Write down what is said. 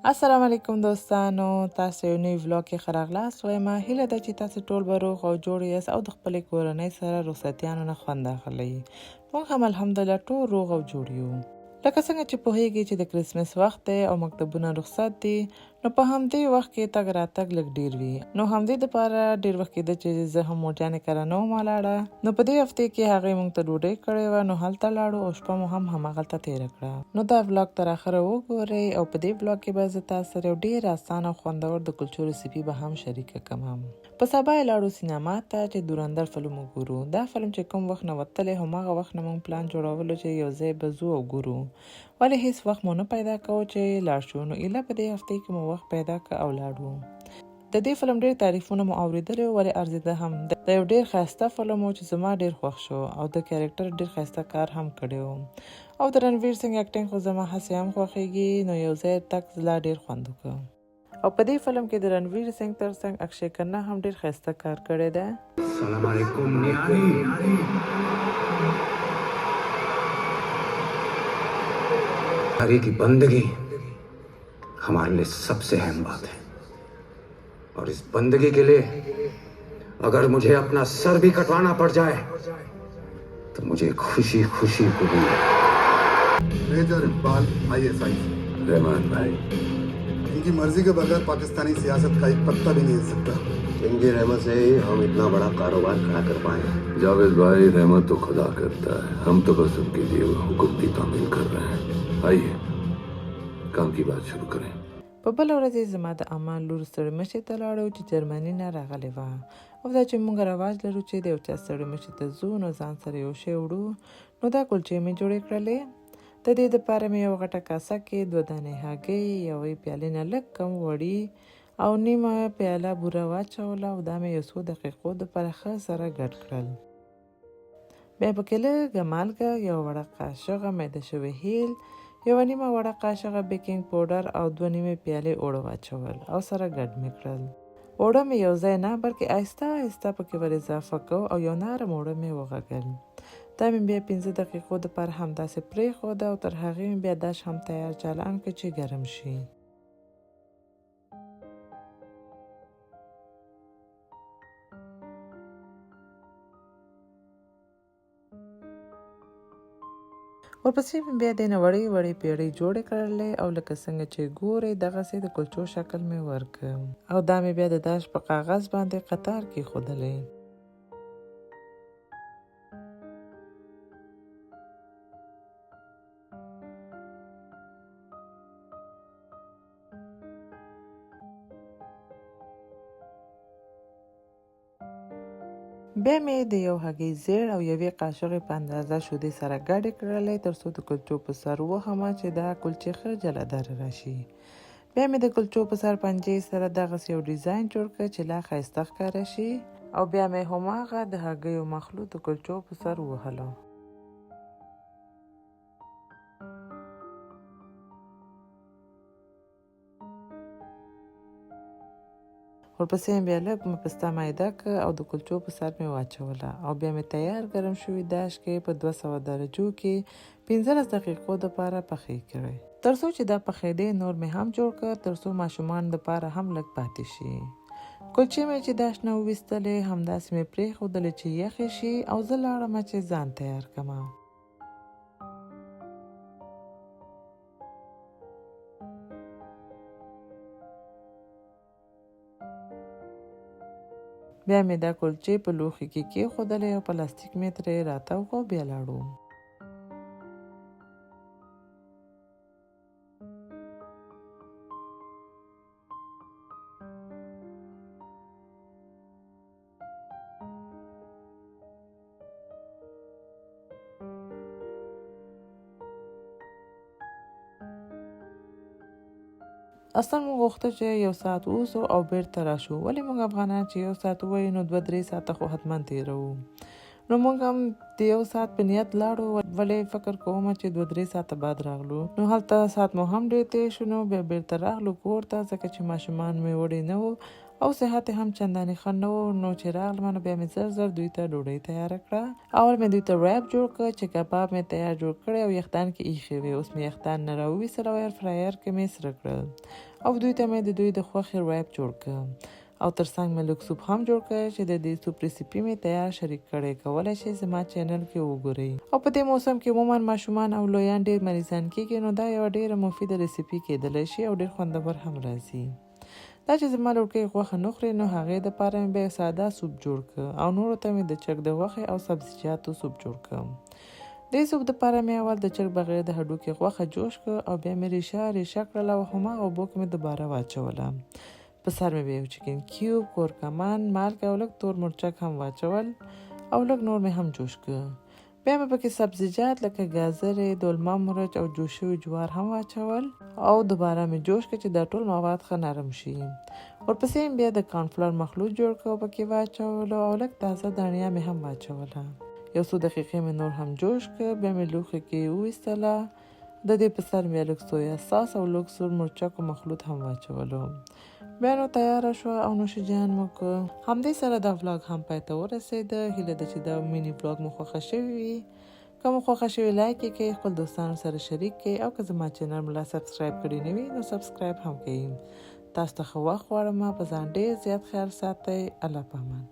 السلام علیکم دوستانو، تاسو یو نوی ولاګ کې ښه راغلاست. وایم هیله ده چې تاسو ټول به روغ او جوړ یاست او د خپلې کورنۍ سره رخصتیانو نه خوند اخلئ. موږ هم الحمدلله ټول روغ او جوړ یو. لکه څنګه چې پوهیږئ چې د کرسمس وخت دی او مکتبونه رخصت دي، نو په همدې وخت کې تګ راتګ لږ ډیر وي. نو همدې دپاره ډیر وخت کېده چې زه هم مورجانې کره نه وم ولاړه. نو په دې هفتې کې هغې موږ ته ډوډۍ کړې وه، نو هلته لاړو او شپه مو هم هماغلته تېره کړه. نو دا ولاګ تر اخره وګورئ او په دې ولاګ کې به زه تاسو سره یو ډېر اسان او خوندور د کلچو ریسیپي به هم شریکه کړم. په سبا یې لاړو سینما ته چې دورندر فلم وګورو. دا فلم چې کوم وخت نه وتلی هماغه وخت نه موږ پلان جوړولو چې یو ځای به ځو او ګورو، ولې هیڅ وخت مو نه پیدا کوو چې لاړ شو. نو ایله په دې هفتې کې مو وخت پیدا کړ او لاړو. د دې فلم ډېر تعریفونه مو اورېدلي وو، ولې ارزېده هم. د یو ډېر ښایسته فلم و چې زما ډېر خوښ شو او د کیریکټر ډېر ښایسته کار هم کړی و. او د رنویر سنګ اکټینګ خو زما هسې هم خوښیږي. نو یو ځای تګ لا ډېر خوند وکړ. او په دې فلم کې د رنویر سنګ ترڅنګ اکشے کنا هم ډېر ښایسته کار کړی دی. السلام علیکم نیاری. हरी की बंदगी हमारे लिए सबसे अहम बात है और इस बंदगी के लिए अगर मुझे अपना सर भी कटवाना पड़ जाए तो मुझे खुशी खुशी कबूल है। मेजर इकबाल ISI रहमान भाई, इनकी मर्जी के बगैर पाकिस्तानी सियासत का एक पत्ता भी नहीं हिल सकता। इनकी रहमत से ही हम इतना बड़ा कारोबार खड़ा कर पाए। जावेद भाई, रहमत तो खुदा करता है, हम तो बस उनके दिए हुए हुक्म की तामील कर रहे हैं। आइए काम की बात शुरू करें। په بله ورځ یې زما د امان لور ستړې مشې ته لاړو چې جرمني نه راغلې وه. او دا چې موږ رواج لرو چې د یو چا ستړې مشې ته ځو نو ځان سره یو شی وړو. نو دا کلچې مې جوړې کړلې. د دې دپاره مې یو غټه کاسه کې 2 دانې هګۍ، یوې پیالې نه لږ کم وړي او نیمه پیاله بوره واچوله او دا مې یو څو دقیقو دپاره ښه سره ګډ کړل. بیا پکې لږه مالګه، یو وړه قاشغه میده شوی هیل، یو نیمه وړه قاشغه بیکینګ پاوډر او 2 نیمې پیالې اوړه واچول او سره ګډ مې کړل. اوړه مې یو ځای نه بلکې آهسته آهسته پکې ور اضافه کو او یو نرم اوړه مې وغږل. دا مې بیا 15 دقیقو دپاره همداسې پرېښوده او تر هغې مې بیا داش هم تیار چالان کړ چې ګرم شي. ورپسې مې بیا دې نه وړې وړې پیړۍ جوړې کړلې او لکه څنګه چې ګورئ دغسې د کلچو شکل مې ورکړ او دا مې بیا د داش په کاغذ باندې قطار کېښودلې. بیا مې د یو هګۍ زیړ او یوې قاشغې په اندازه شودې سره ګډې کړلې تر څو د کلچو په سر ووهمه چې دا کلچې ښه جلهداره راشي. بیا مې د کلچو په سر پنجې سره دغسې یو ډیزاین جوړ کړ چې لا ښایسته ښکاره شي او بیا مې هماغه د هګیو مخلوط د کلچو په سر ووهلو. ورپسې مې بیا لږ پسته میده کړه او د کلچو په سر مې واچوله او بیا مې تیار ګرم شوي داش کې په 200 درجو کې 15 دقیقو دپاره پخې کړئ. تر څو چې دا پخېدې نور مې هم جوړ کړ تر څو ماشومان دپاره هم لږ پاتې شي. کلچې مې چې داش نه وویستلې همداسې مې پرېښودلې چې یخې شي او زه لاړم چې ځان تیار کړم. بیا مې دا کلچې په لوښي کې کېښودلې او پلاستیک مې ترې راتاو کړ او بیا لاړو. اصلا موږ غوښته چې 1 ساعت اوسو او بیرته راشو، ولې موږ افغانان چې 1 ساعت ووایو نو 2-3 ساعته خو حتما تېروو. نو موږ هم د 1 ساعت په نیت لاړو، ولې فکر کوم چې 2-3 ساعته بعد راغلو. نو هلته ساعت مو هم ډېر تېر شو. نو بیا بیرته راغلو کور ته ځکه چې ماشومان مې وړي نه وو او صحت هم چندانې ښه نه و. نو چې راغلم نو بیا مې زر دوی ته ډوډۍ تیاره کړه. اول مې دوی ته ریپ جوړ کړ چې کباب مې تیار جوړ کړی او یخدان کې ایښې وې. اوس مې یخدان نه راوویستل او ایر فرایر کې مې سره کړل او دوی ته مې د دوی د خوښې ریپ جوړ کړ. او ترڅنګ مې لږ سوپ هم جوړ کړ چې د دې سوپ ریسیپي مې تیار شریک کړی. کولی شئ زما چینل کې وګورئ. او په دې موسم کې عموما ماشومان او لویان ډېر مریضان کېږي، نو دا یوه ډېره مفیده ریسیپي کېدلی شي او ډېر خوندور هم راځي. دا چې زما لوړکۍ غوښه نه خوري نو هغې دپاره مې بیا ساده سوپ جوړ کړ او نورو ته مې د چرګ د غوښې او سبزیجاتو سوپ جوړ کړ. دې سوپ دپاره مې اول د چرګ بغیر د هډوکي غوښه جوش کړ او بیا مې ریشه کړله او هماغه اوبو کې مې دوباره واچوله. په سر مې بیا یو چکن کیوب، کورکمن، مالګه او لږ تور مرچک هم واچول او لږ نور مې هم جوش کړ. بیا مې پکې سبزیجات لکه ګازرې، دولمه مرچ او جوش شوي جوار هم واچول او دوباره مې جوش کړ چې دا ټول مواد ښه نرم شي. ورپسې مې بیا د کارنفلر مخلوط جوړ کړ او پکې واچولو او لږ تازه دانیا مې هم واچوله. یو څو دقیقې مې نور هم جوش کړ. بیا مې لوښي کې وویستله. د دې په سر مې لږ سویا ساس او لږ سور مرچکو مخلوط هم واچولو. بیا نو تیاره شوه او نوش جان مو کړ. همدې سره دا ولاګ هم پای ته ورسېده. هیله ده چې دا مینی ولاګ مو خوښه شوي وي. که مو خوښه شوي لایک یې کړئ، خپل دوستانو سره شریک کړئ او که زما چینل مو لا سبسکرایب کړي نه وي نو سبسکرایب هم کړئ. تاسو ته ښه وخت غواړم. په ځان ډېر زیات خیال ساتئ. الله پامان.